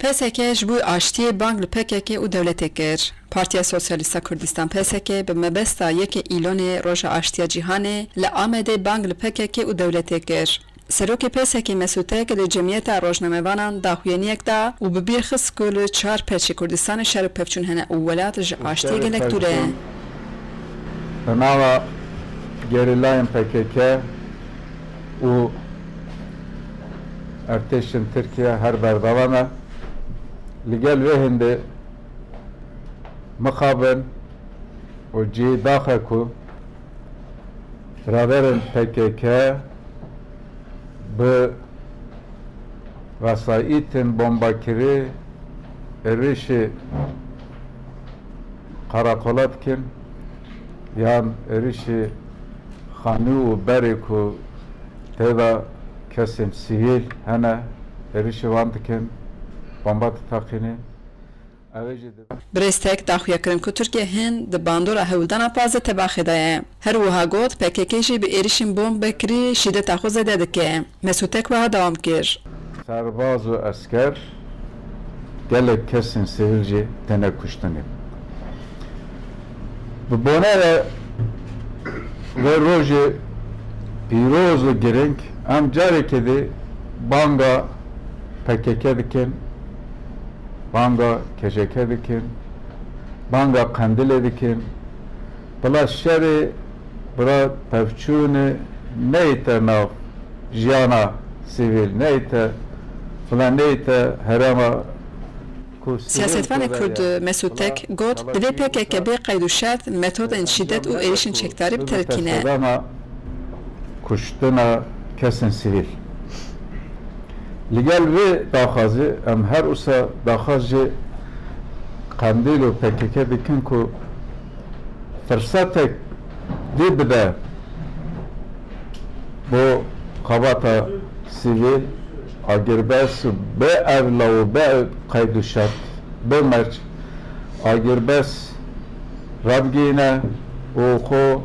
PSK ji bo aştiyê bang li PKK û dewletê kir. Partiya Sosyalîst a Kurdistan PSK bi mebesta 1 îlonê Roja Aştiya Cîhanê li Amedê bang li PKK û dewletê kir. Serokê PSK Mesûtek li Cemiyeta Rojnamevanan daxuyaniyek da û bi bîr xist ku li 4 perçê Kurdistanê şer û pevçûn hene û welat ji aştiyê gelek dûr e. Li nava gerîlayên PKK û ارتشên Tirkiye her berdavana li gel vê hindê mixabin û cî daxe ku biraderên PKK bi vesayîtên bombakirî êrişî qarakola dikin yan êrişî xanû û berê ku têda kesên sivîl hene êrişî wan dikin bomba ditaqînî. Birêstek daxuya kirin ku Tirkiye hin di bandora hewildana pazê tebaxê de ye. Her wiha got PKK jî bi êrişên bombekirî şîdeta xwe zêde dike. Mesûtek wiha dewam kir. Serbaz û esker gelek kesên sivîl jî têne kuştinê. Bi bonê ve rojê pîroz û giring em carekê dê banga PKK dikin, banga KJK dikin, banga Qendilê dikin. Bila şerê bira pevçûnê neyte nav jiyana sivîl, neyte filan neyte herema Siyasetvanê Kurd Mesûtek got divê PKK bê qeyd û şert metodên şîdet û êrişên çekdarî bitelkîne. Kuştina kesên sivîl. Li gel vê daxwazê em her wisa daxwaz jê Qendîl û PKK dikin ku firsetek dê bide bo xebata sivîl agirbes bê evla û bê qeyd û şert bê merc agirbes revgîne û xwe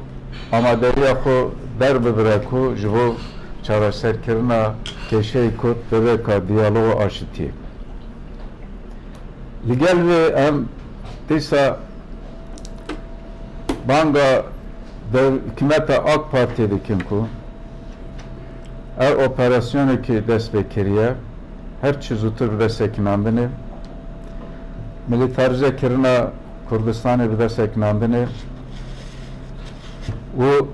amaderiya xwe derbibire ku ji bo çareserkirina kêşeyê Kurd bi vêka diyaloga aşitiyê. Li gel vê em dîsa banga hikûmeta AK Parti'ye dikin ku ev operasyonekî dest pê kiriye her çi zûtir bi dest sekinandinê milîtarize kirina Kurdistanê bi dest sekinandinê û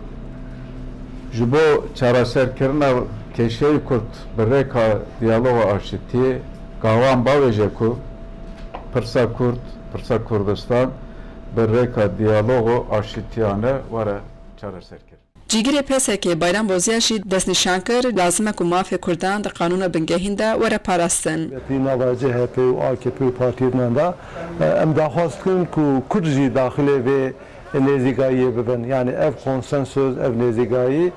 ji bo çareserkirina kêşeyê Kurd bi rêka diyaloga aşitiyê gawan bavêje ku pirsa Kurd, pirsa Kurdistan bi rêka diyaloga aşitiyane were çareserkir. Cîgirê PSK Bayram Boziya jî destnîşan kir lazim e ku mafê Kurdan di qanûna bingehîn de were parastin. Nava CHP û AKP û partiyên da em daxwaz kirin ku Kurd jî daxilê vê nêzîgahiyê bibin. Yani ev konsensus, ev nêzîgahî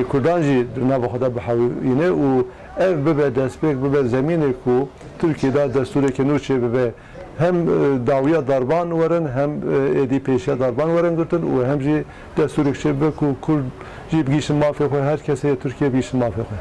Kurdan jî di nava xwe de bihewîne û ev bibe destpêk bibe zemînê ku Tirkiyeyê de destûrekî nû çê bibe hem dawiya darban werin hem êdî pêşiya darban werin girtin û hem jî destûrek çê bibe ku Kurd jî bigîşin mafê xwe her kesê Tirkiye bigîşin mafê xwe.